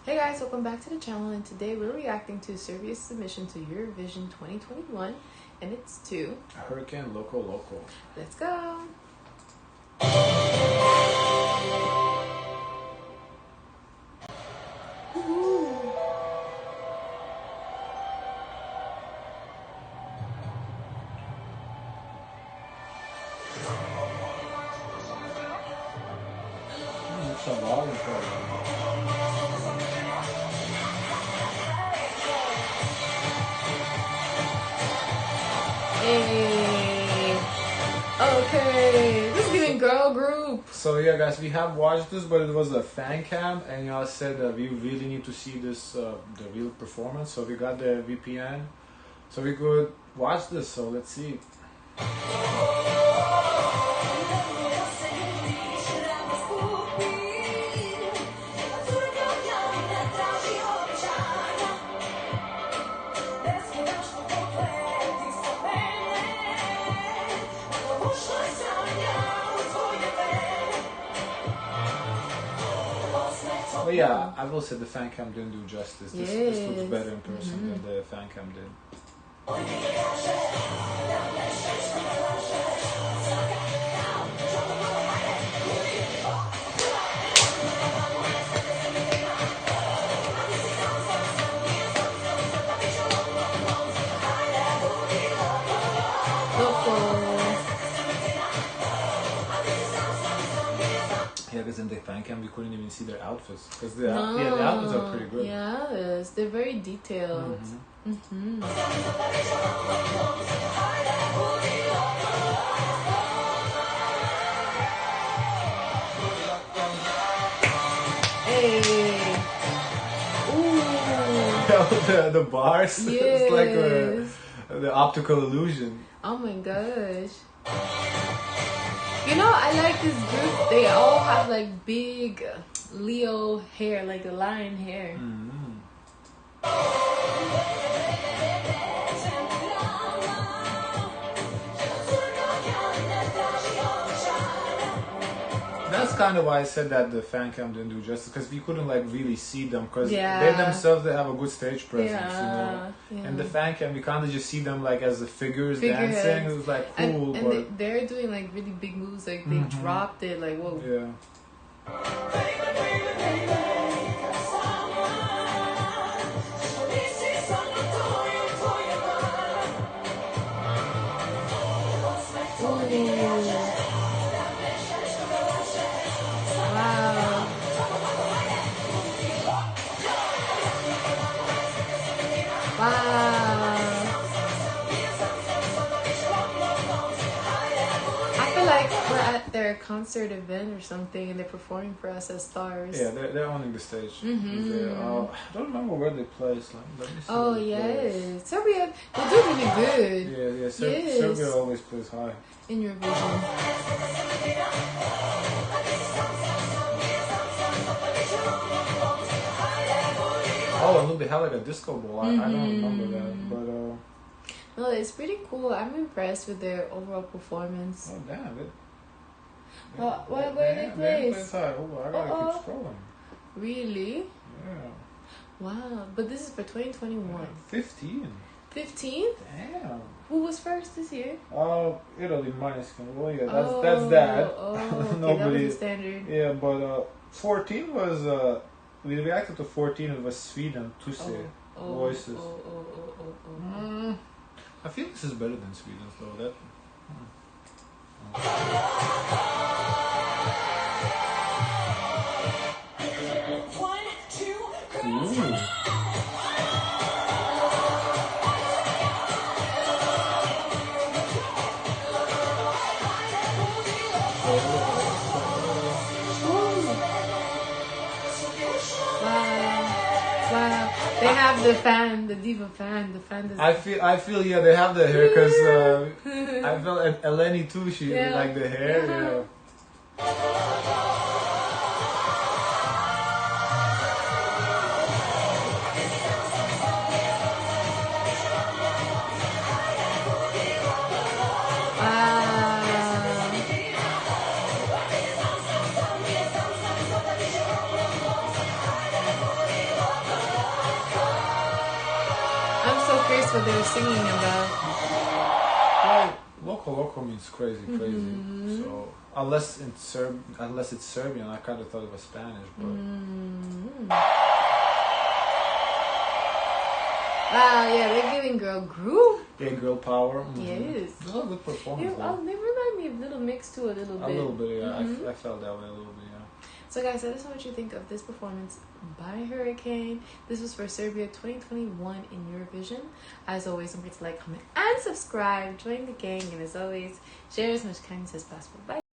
Hey guys, welcome back to the channel, and today we're reacting to Serbia's submission to Eurovision 2021, and it's to Hurricane Loco Loco. Let's go! It's a volume for Hey! Okay, this is giving girl group. So yeah, guys, we have watched this, but it was a fan cam, and y'all said that we really need to see this, the real performance. So we got the VPN, so we could watch this. So let's see. But yeah, I will say the fan cam didn't do justice. This looks better in person than the fan cam did. Yeah, because in the fan cam we couldn't even see their outfits because the outfits are pretty good. Yes, they're very detailed. Hey. Ooh. the bars, Yes. It's like the optical illusion. Oh my gosh. You know, I like this group. They all have like big Leo hair, like a lion hair. That's kind of why I said that the fan cam didn't do justice, because we couldn't like really see them, because they themselves, they have a good stage presence, you know. And the fan cam, we kind of just see them like as the figures dancing. It was like cool, and they're doing like really big moves, like they dropped it, like whoa. Yeah. I feel like we're at their concert event or something, and they're performing for us as stars. Yeah, they're owning the stage. I don't remember where they placed. Let me see. Oh yes, Serbia, they do really good. Yeah. Serbia always plays high in Eurovision. Oh, and look, they have like a disco ball. I don't remember that, but no, it's pretty cool. I'm impressed with their overall performance. Oh damn it! Where they place? Oh, I gotta keep scrolling. Really? Yeah. Wow, but this is for 2021. 15. 15? Damn. Who was first this year? Italy minus. Well, yeah, that's that. Oh, okay, Nobody. that was the standard. Yeah, but 14 was we reacted to 14. It was Sweden. Tusse voices. I feel this is better than Sweden's though. That. Wow. They have the fan, the diva fan, the fan. I feel yeah, they have the hair, because I felt Eleni too. She like the hair. Yeah. curious what they were singing about. Well, Loco Loco means crazy, crazy. So unless it's Serbian, I kind of thought it was Spanish, but. Wow, yeah, they're giving girl groove. Yeah, girl power. Yes. It's a good performance. They remind me of Little Mix too, a little bit. A little bit, yeah. I felt that way a little bit, yeah. So guys, let us know what you think of this performance by Hurricane. This was for Serbia 2021 in Eurovision. As always, don't forget to like, comment, and subscribe. Join the gang, and as always, share as much kindness as possible. Bye.